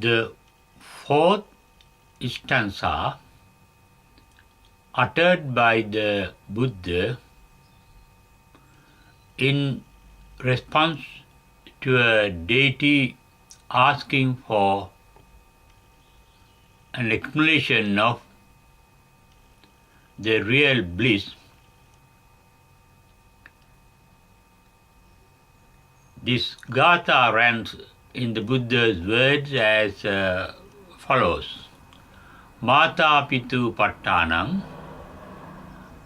The fourth stanza, uttered by the Buddha in response to a deity asking for an explanation of the real bliss. This gatha runs in the Buddha's words as follows. Mata pitu pattanam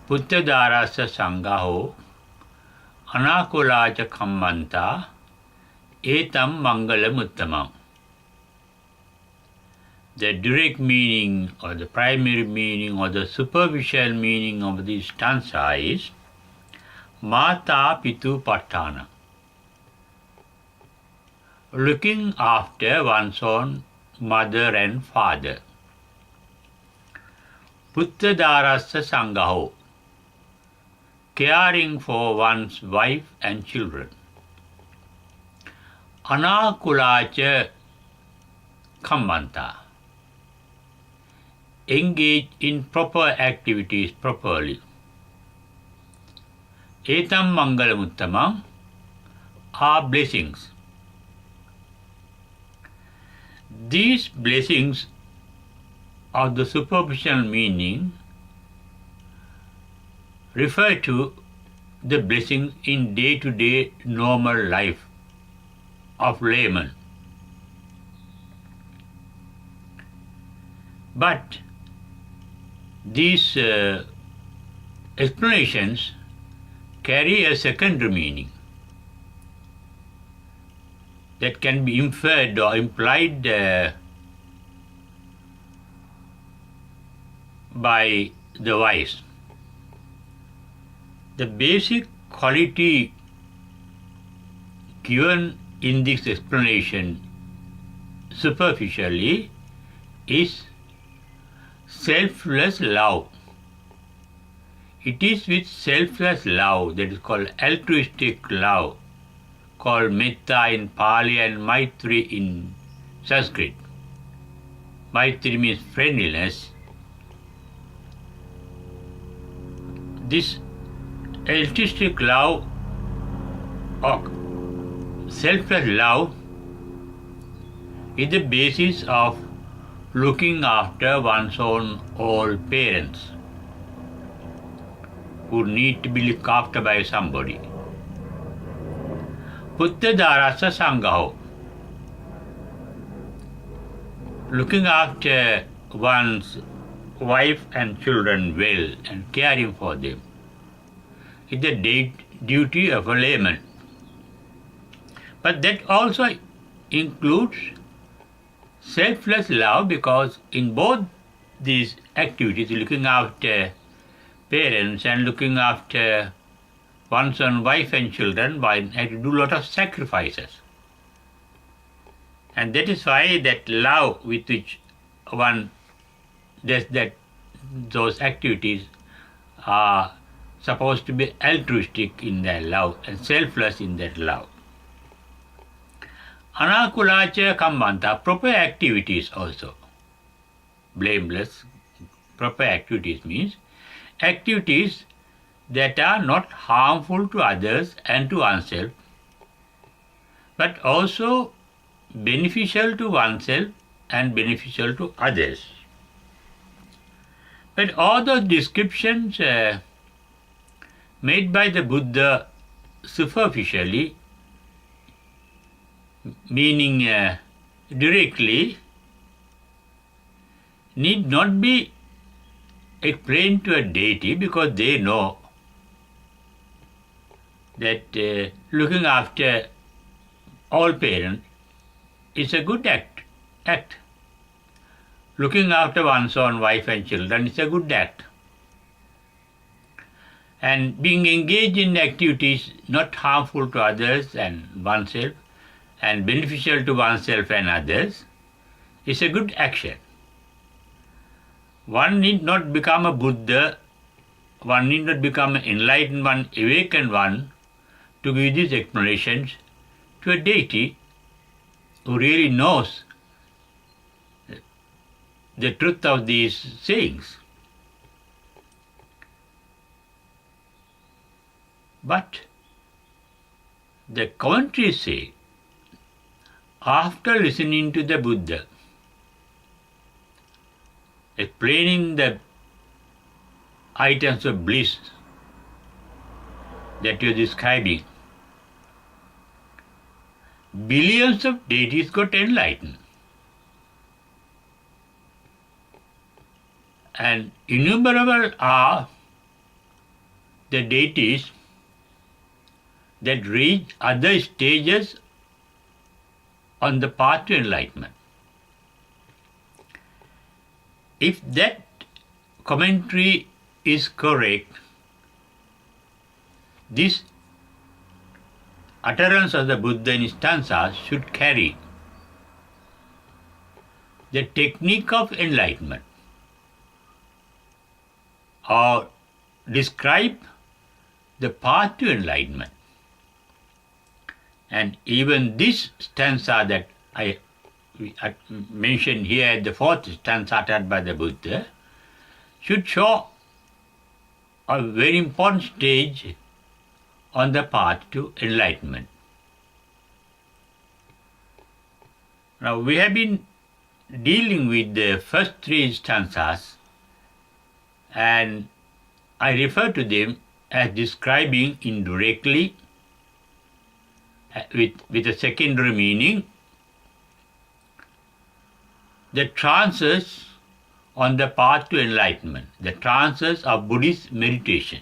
puttadarasa sangaho anakulacha kammanta etam mangalam uttamam. The direct meaning or the primary meaning or the superficial meaning of this stanza is Mata pitu pattanam, looking after one's own mother and father. Puttadarasa sangaho, caring for one's wife and children. Anakulacha kammanta, engage in proper activities properly. Etam mangalam uttamam are blessings. These blessings of the superficial meaning refer to the blessings in day-to-day normal life of layman. But these explanations carry a secondary meaning that can be inferred or implied by the wise. The basic quality given in this explanation superficially is selfless love. It is with selfless love, that is called altruistic love, called metta in Pali and maitri in Sanskrit. Maitri means friendliness. This altruistic love or selfless love is the basis of looking after one's own old parents who need to be looked after by somebody. Puttadarasa sangaho, looking after one's wife and children well and caring for them is the duty of a layman. But that also includes selfless love, because in both these activities, looking after parents and looking after one's own wife and children, one has to do a lot of sacrifices. And that is why that love with which one does those activities are supposed to be altruistic in their love and selfless in that love. Anakulacha kammanta, proper activities also. Blameless, proper activities means activities that are not harmful to others and to oneself, but also beneficial to oneself and beneficial to others. But all those descriptions made by the Buddha superficially, meaning directly, need not be explained to a deity, because they know that looking after all parents is a good act. Looking after one's own wife and children is a good act. And being engaged in activities not harmful to others and oneself and beneficial to oneself and others is a good action. One need not become a Buddha, one need not become an enlightened one, awakened one, to give these explanations to a deity who really knows the truth of these sayings. But the commentaries say, after listening to the Buddha explaining the items of bliss that you are describing, billions of deities got enlightened. And innumerable are the deities that reach other stages on the path to enlightenment. If that commentary is correct, this utterance of the Buddha in stanzas should carry the technique of enlightenment or describe the path to enlightenment. And even this stanza that I mentioned here, the fourth stanza uttered by the Buddha, should show a very important stage on the path to enlightenment. Now, we have been dealing with the first three stanzas, and I refer to them as describing indirectly with a secondary meaning the trances on the path to enlightenment, the trances of Buddhist meditation.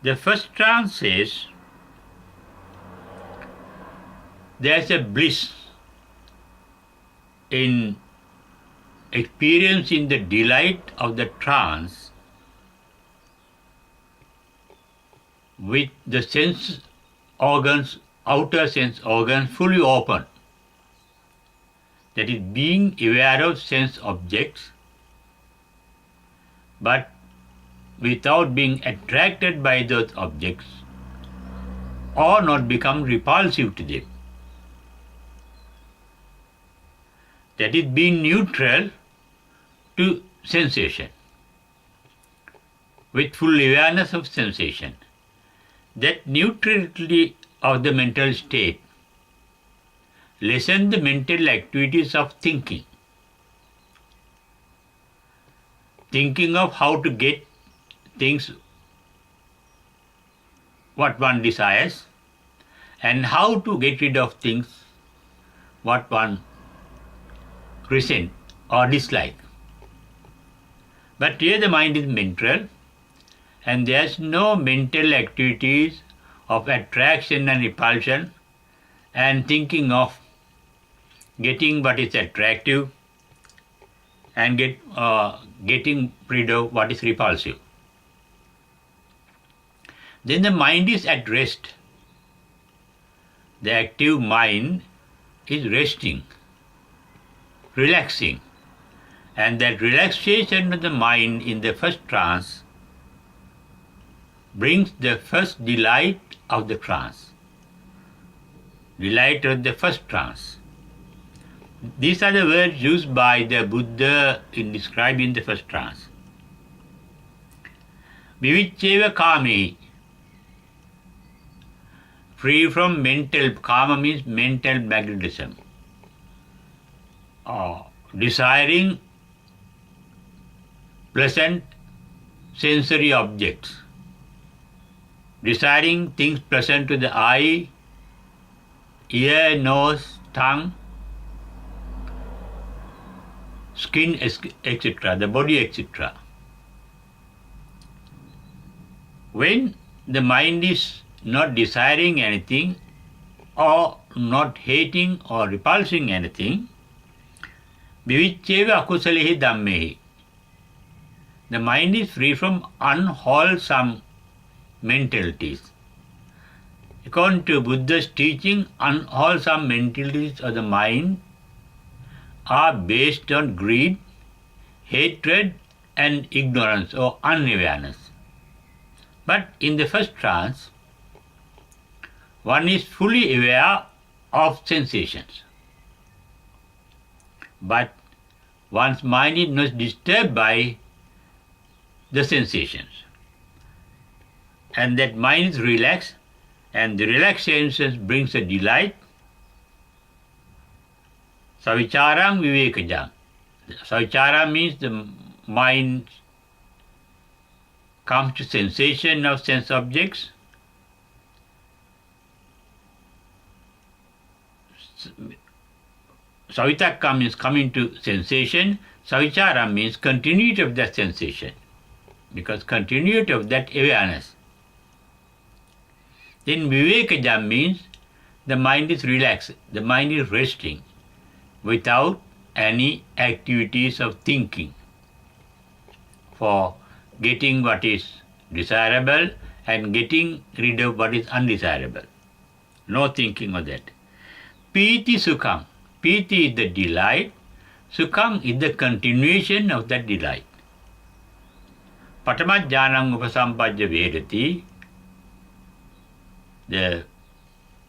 The first trance says there is a bliss in experiencing the delight of the trance with the sense organs, outer sense organs fully open. That is, being aware of sense objects, but without being attracted by those objects or not become repulsive to them. That is, being neutral to sensation, with full awareness of sensation. That neutrality of the mental state lessens the mental activities of thinking of how to get things what one desires and how to get rid of things what one resent or dislike. But here the mind is mental, and there is no mental activities of attraction and repulsion and thinking of getting what is attractive and getting rid of what is repulsive. Then the mind is at rest. The active mind is resting, relaxing, and that relaxation of the mind in the first trance brings the first delight of the trance, delight of the first trance. These are the words used by the Buddha in describing the first trance. Abeywickrama, free from mental, kama means mental magnetism, desiring pleasant sensory objects, desiring things pleasant to the eye, ear, nose, tongue, skin, etc., the body, etc. When the mind is not desiring anything or not hating or repulsing anything, Abeywickrama akusalehi dhammehi, the mind is free from unwholesome mentalities. According to Buddha's teaching, unwholesome mentalities of the mind are based on greed, hatred, and ignorance or unawareness. But in the first trance, one is fully aware of sensations. but one's mind is not disturbed by the sensations. And that mind is relaxed, and the relaxation brings a delight. Savicharam vivekajam. Savichara means the mind comes to sensation of sense objects. Savitakka means coming to sensation. Savichara means continuity of that sensation, because continuity of that awareness. Then vivekajam means the mind is relaxed, the mind is resting without any activities of thinking for getting what is desirable and getting rid of what is undesirable. No thinking of that. Piti sukham. Piti is the delight. Sukham is the continuation of that delight. Patamajjanam upasampajya vedati. The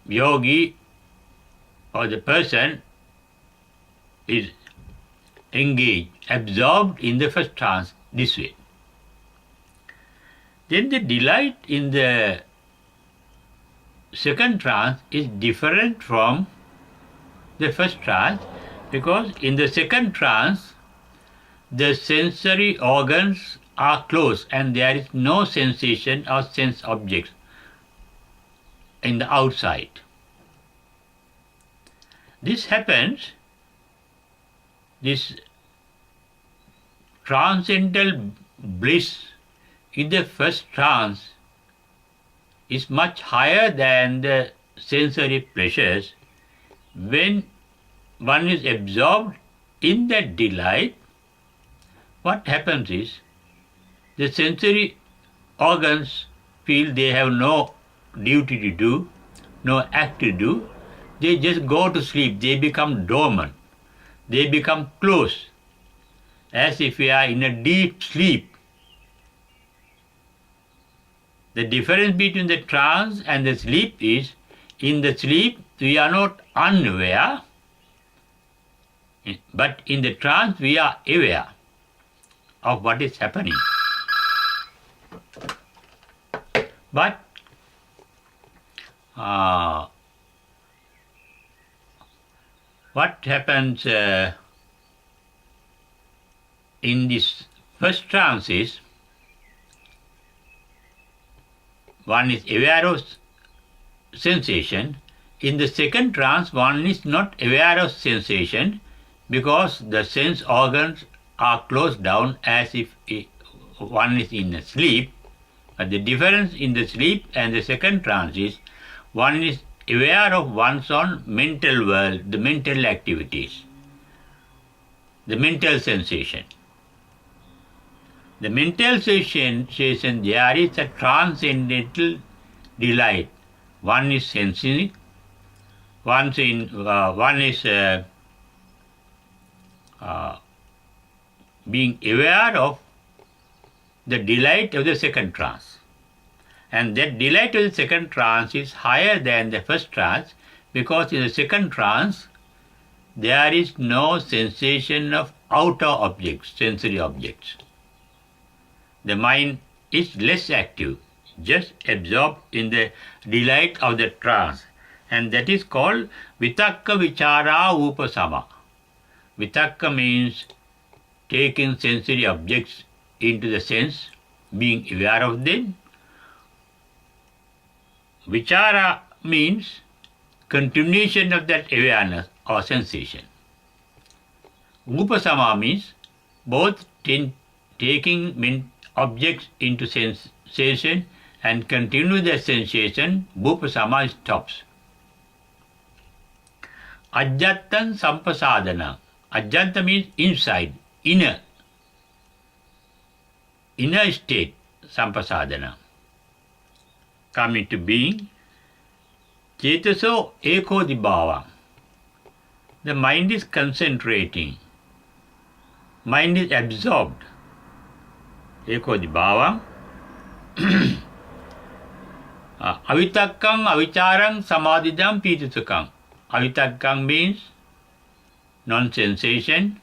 yogi or the person is engaged, absorbed in the first trance this way. Then the delight in the second trance is different from the first trance, because in the second trance the sensory organs are closed and there is no sensation or sense objects in the outside. This happens, this transcendental bliss in the first trance is much higher than the sensory pleasures. When one is absorbed in that delight, what happens is the sensory organs feel they have no duty to do, no act to do. They just go to sleep. They become dormant. They become closed, as if we are in a deep sleep. The difference between the trance and the sleep is, in the sleep we are not unaware, but in the trance we are aware of what is happening. But what happens in this first trance is, one is aware of sensation. In the second trance, one is not aware of sensation, because the sense organs are closed down as if one is in a sleep. But the difference in the sleep and the second trance is, one is aware of one's own mental world, the mental activities, the mental sensation. The mental sensation, there is a transcendental delight. One is sensing, one is being aware of the delight of the second trance. And that delight of the second trance is higher than the first trance, because in the second trance there is no sensation of outer objects, sensory objects. The mind is less active, just absorbed in the delight of the trance, and that is called vitakka vichara upasama. Vitakka means taking sensory objects into the sense, being aware of them. Vichara means continuation of that awareness or sensation. Upasama means both taking objects into sensation and continue the sensation. Upasama stops. Ajjattan sampasadana. Ajjanta means inside, inner state, sampasadana. Come into being. Chetaso ekodibhava. The mind is concentrating. Mind is absorbed. Ekodibhava. Avitakkam avicharang samadhidam pitisukam. Avitakkam means non-sensation,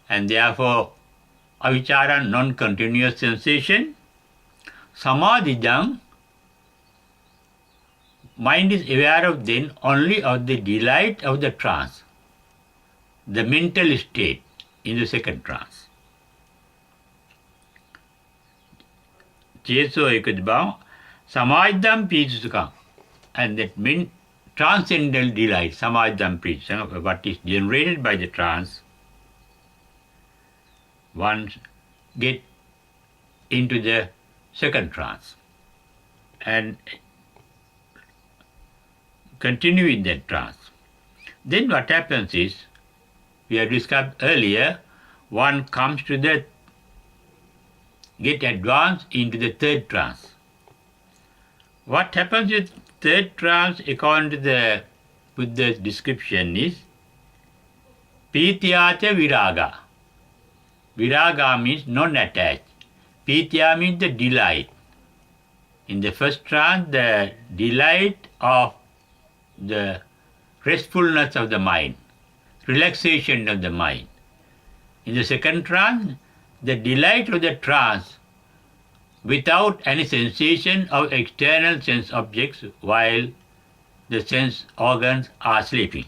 and therefore avichara, non-continuous sensation. Samadhidam, mind is aware of then only of the delight of the trance, the mental state in the second trance. Cheso ekadbam, samadhidam pijusukam, and that means transcendental delight, samadhidam pijusukam, what is generated by the trance, one get into the second trance and continue in that trance. Then what happens is, we have described earlier, one comes to the, get advanced into the third trance. What happens with third trance according to the Buddha's description is Pityacha viraga. Viraga means non-attached. Pitya means the delight. In the first trance, the delight of the restfulness of the mind, relaxation of the mind. In the second trance, the delight of the trance without any sensation of external sense objects while the sense organs are sleeping.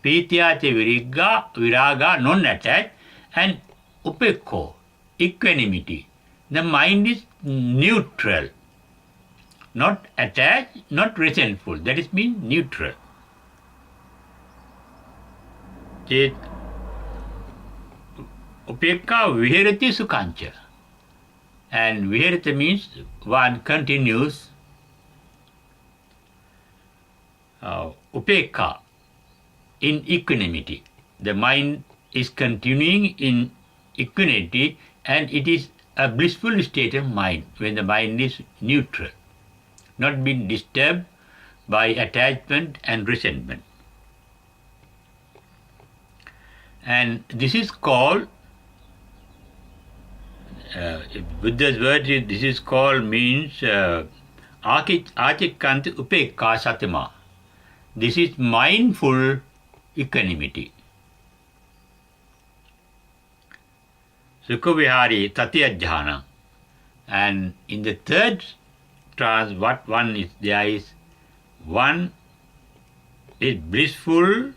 Pityacha viraga, non-attached, and upekho, equanimity. The mind is neutral, not attached, not resentful. That is means neutral. Upekha viharati sukhancha. And viharati means one continues. Upekha, in equanimity. The mind is continuing in equanimity, and it is a blissful state of mind when the mind is neutral, not being disturbed by attachment and resentment. And this is called, Buddha's word is, this is called, means Achikanti upekha satima. This is mindful equanimity. Sukhavihari tatya jhana. And in the third trance, what one is there is, one is blissful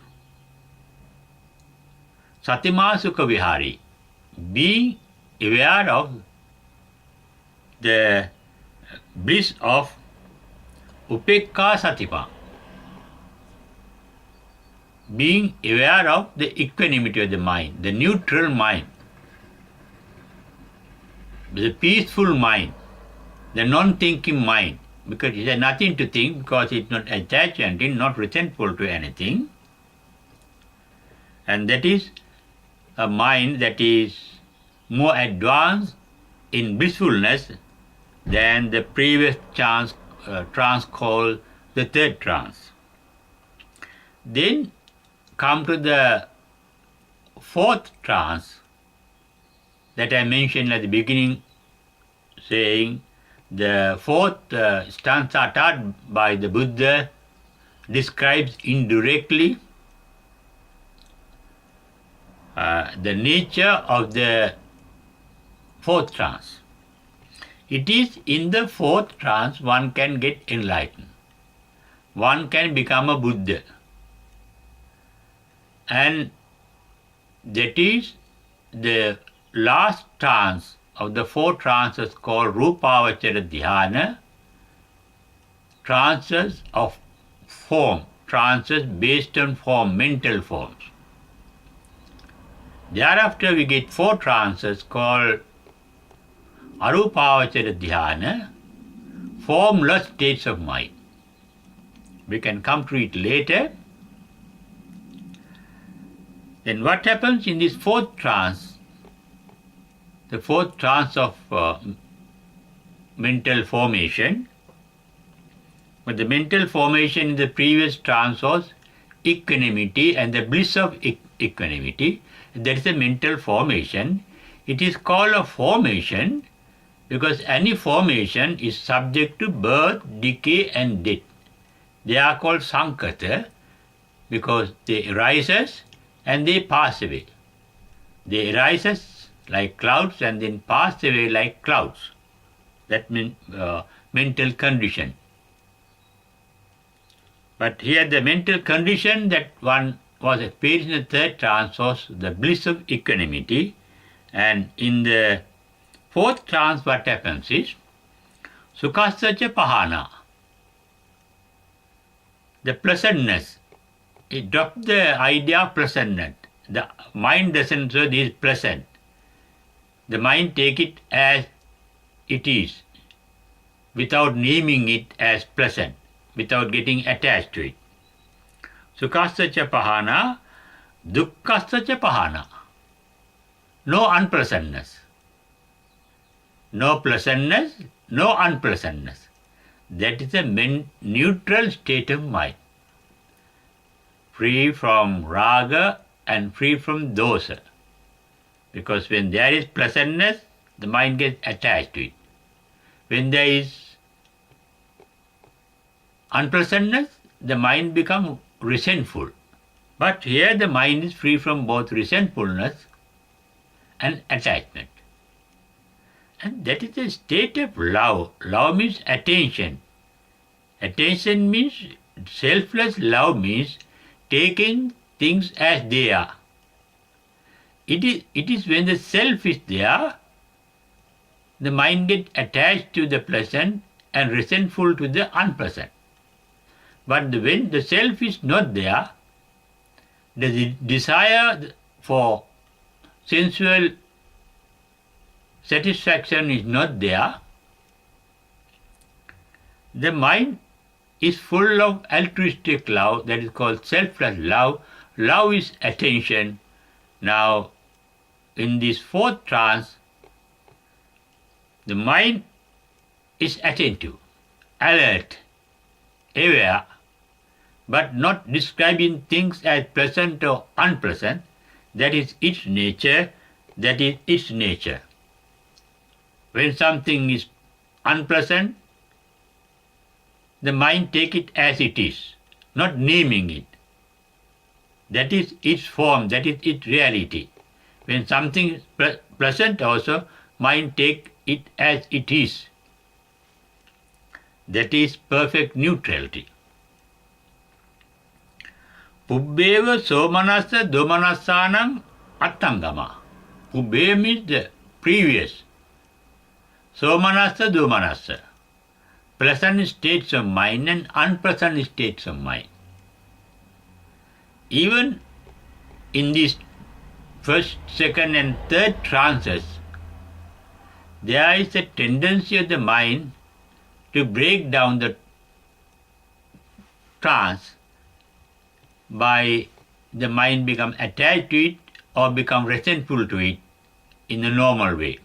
satima sukhavihari, being aware of the bliss of upekha satima, being aware of the equanimity of the mind, the neutral mind, the peaceful mind, the non-thinking mind, because it has nothing to think, because it is not attached and it is not resentful to anything. And that is a mind that is more advanced in blissfulness than the previous trance called the third trance. Then come to the fourth trance that I mentioned at the beginning, saying the fourth stanza taught by the Buddha describes indirectly the nature of the fourth trance. It is in the fourth trance one can get enlightened. One can become a Buddha. And that is the last trance of the four trances called Rupavachara Dhyana, trances of form, trances based on form, mental forms. Thereafter we get four trances called Arupavachara Dhyana, formless states of mind. We can come to it later. Then what happens in this fourth trance, the fourth trance of mental formation? But the mental formation in the previous trance was equanimity and the bliss of equanimity. That is a mental formation. It is called a formation because any formation is subject to birth, decay and death. They are called sankata. because they arises and they pass away. They arises like clouds and then pass away like clouds. That means mental condition. But here the mental condition that one was experiencing in the third trance was the bliss of equanimity. And in the fourth trance what happens is sukhasacha pahana. The pleasantness. It dropped the idea of pleasantness. The mind doesn't say this is pleasant. The mind take it as it is, without naming it as pleasant, without getting attached to it. Sukhasacha pahana, dukkhasacha pahana. No unpleasantness. No pleasantness, no unpleasantness. That is a neutral state of mind. Free from raga and free from dosa. Because when there is pleasantness, the mind gets attached to it. When there is unpleasantness, the mind becomes resentful. But here the mind is free from both resentfulness and attachment. And that is a state of love. Love means attention. Attention means selfless. Love means taking things as they are. It is when the self is there, the mind gets attached to the pleasant and resentful to the unpleasant. But when the self is not there, the desire for sensual satisfaction is not there, the mind is full of altruistic love, that is called selfless love. Love is attention. Now, in this fourth trance, the mind is attentive, alert, aware, but not describing things as pleasant or unpleasant. That is its nature. That is its nature. When something is unpleasant, the mind take it as it is, not naming it. That is its form, that is its reality. When something is pleasant also, mind take it as it is. That is perfect neutrality. Pubbeva somanassa domanassanam attangama. Pubbeva means the previous. Somanassa domanassa. Pleasant states of mind and unpleasant states of mind. Even in these first, second and third trances, there is a tendency of the mind to break down the trance by the mind become attached to it or become resentful to it in the normal way.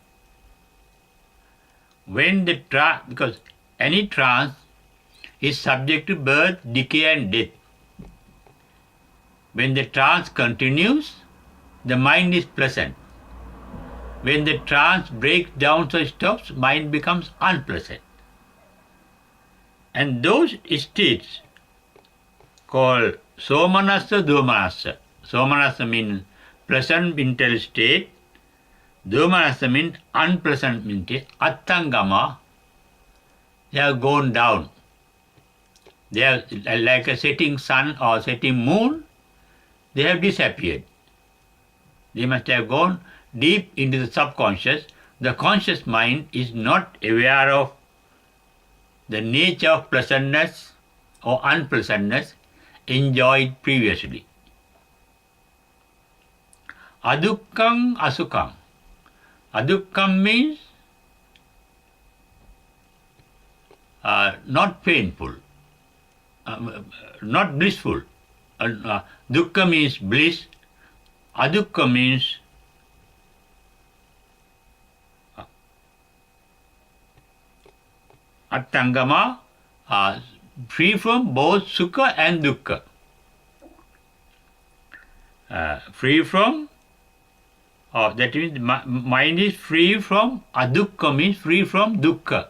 When the because any trance is subject to birth, decay and death. When the trance continues, the mind is pleasant. When the trance breaks down or stops, mind becomes unpleasant. And those states called somanassa domanassa. Somanassa means pleasant mental state. Domanassa means unpleasant mental state. Attangama, they have gone down. They are like a setting sun or setting moon. They have disappeared. They must have gone deep into the subconscious. The conscious mind is not aware of the nature of pleasantness or unpleasantness enjoyed previously. Adukkam asukam. Adukkam means not painful, not blissful. Dukkha means bliss. Adukkha means attangama, free from both sukha and dukkha. Free from, that means mind is free from, adukkha means free from dukkha.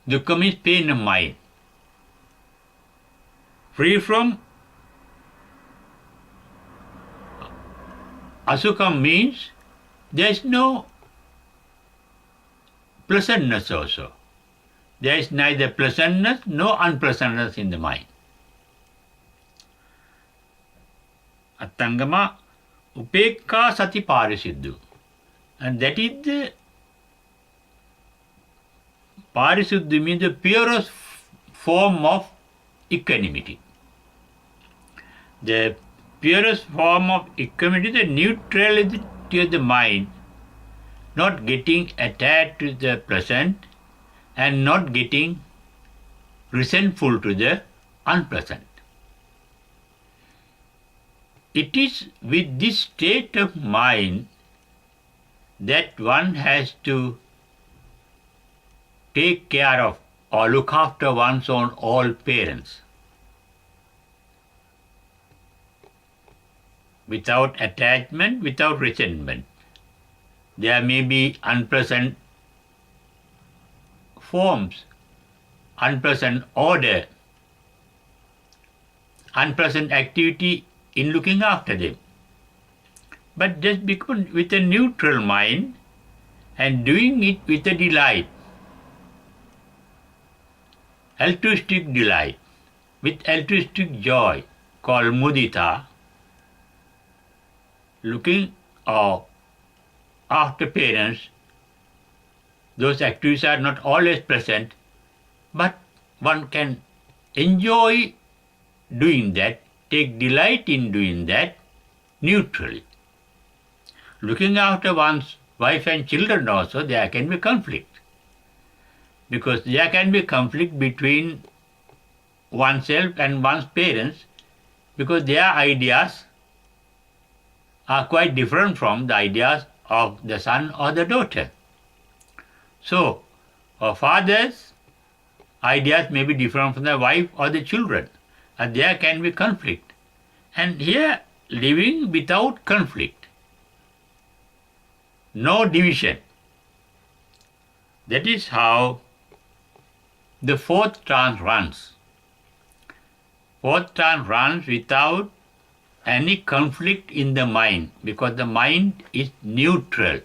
Dukkha means pain of mind. free from asukam means there is no pleasantness also. There is neither pleasantness nor unpleasantness in the mind. Attangama upekka sati parisiddhu. And that is the parisuddhi means the purest form of equanimity. The purest form of equanimity, the neutrality of the mind, not getting attached to the present and not getting resentful to the unpleasant. It is with this state of mind that one has to take care of or look after one's own all parents. Without attachment, without resentment. There may be unpleasant forms, unpleasant order, unpleasant activity in looking after them. But just become with a neutral mind and doing it with a delight, altruistic delight, with altruistic joy called mudita, looking after parents. Those activities are not always present, but one can enjoy doing that, take delight in doing that neutrally. Looking after one's wife and children also, there can be conflict. Because there can be conflict between oneself and one's parents, because their ideas are quite different from the ideas of the son or the daughter. So, a father's ideas may be different from the wife or the children, and there can be conflict. And here, living without conflict, no division. That is how the fourth trance runs. Fourth trance runs without any conflict in the mind, because the mind is neutral.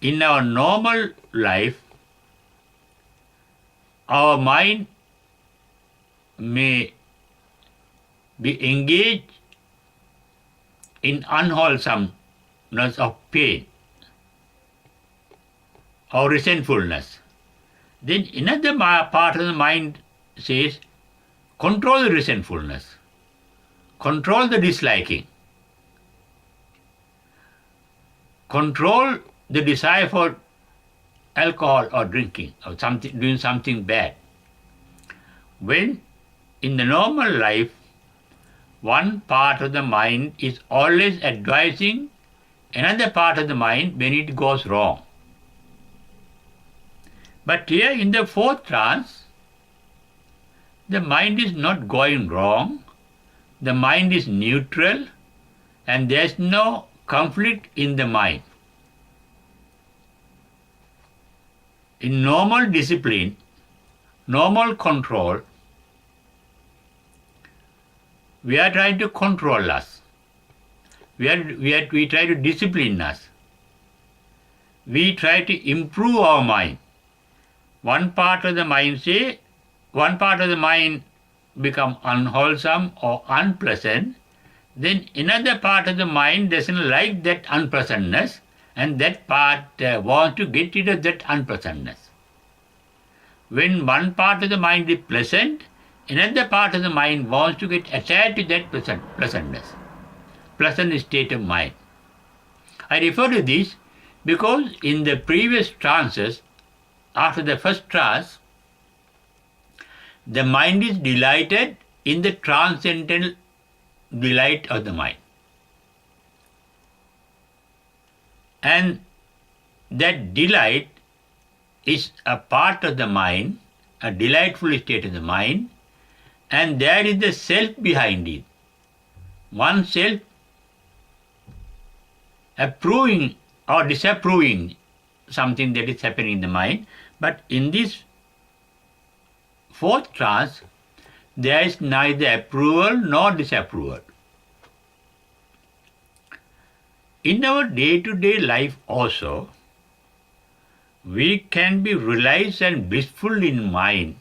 In our normal life, our mind may be engaged in unwholesomeness of pain or resentfulness. Then another part of the mind says, control the resentfulness, control the disliking, control the desire for alcohol or drinking or something, doing something bad. When in the normal life, one part of the mind is always advising another part of the mind when it goes wrong. But here in the fourth trance, the mind is not going wrong, the mind is neutral, and there is no conflict in the mind. In normal discipline, normal control, we are trying to control us. We try to discipline us. We try to improve our mind. One part of the mind become unwholesome or unpleasant, then another part of the mind doesn't like that unpleasantness, and that part wants to get rid of that unpleasantness. When one part of the mind is pleasant, another part of the mind wants to get attached to that pleasantness, pleasant state of mind. I refer to this because in the previous trances, after the first trance, the mind is delighted in the transcendental delight of the mind. And that delight is a part of the mind, a delightful state of the mind, and there is the self behind it. One self approving or disapproving something that is happening in the mind. But in this fourth trance, there is neither approval nor disapproval. In our day-to-day life also, we can be realized and blissful in mind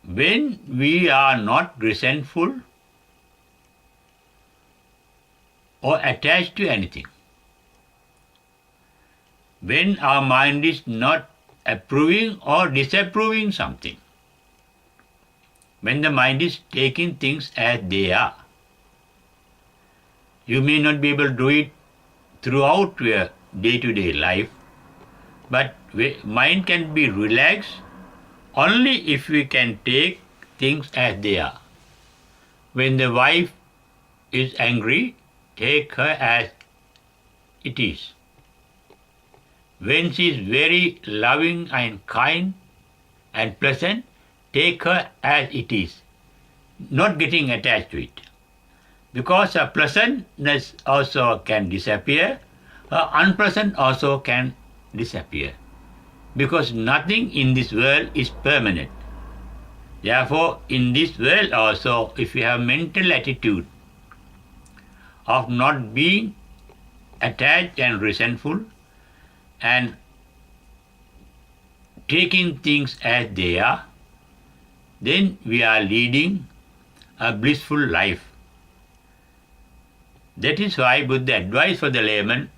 when we are not resentful or attached to anything. When our mind is not approving or disapproving something. When the mind is taking things as they are. You may not be able to do it throughout your day-to-day life, but mind can be relaxed only if we can take things as they are. When the wife is angry, take her as it is. When she is very loving and kind and pleasant, take her as it is, not getting attached to it. Because her pleasantness also can disappear, her unpleasant also can disappear. Because nothing in this world is permanent. Therefore, in this world also, if you have mental attitude of not being attached and resentful and taking things as they are, then we are leading a blissful life. That is why Buddha advised for the layman,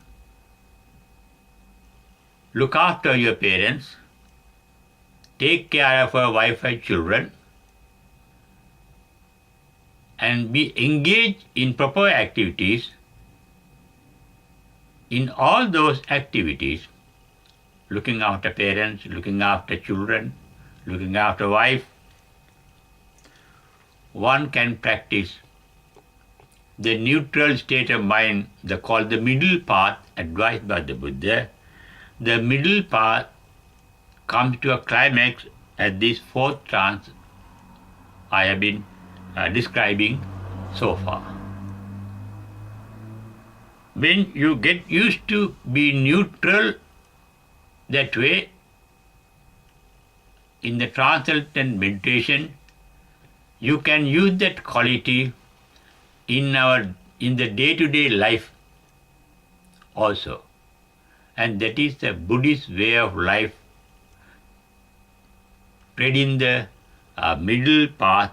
look after your parents, take care of your wife and children, and be engaged in proper activities. In all those activities, looking after parents, looking after children, looking after wife, one can practice the neutral state of mind, called the middle path advised by the Buddha. The middle path comes to a climax at this fourth trance I have been describing so far. When you get used to be neutral that way, in the transcendental meditation, you can use that quality in the day-to-day life also. And that is the Buddhist way of life, treading the middle path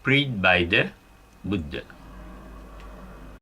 preached by the Buddha.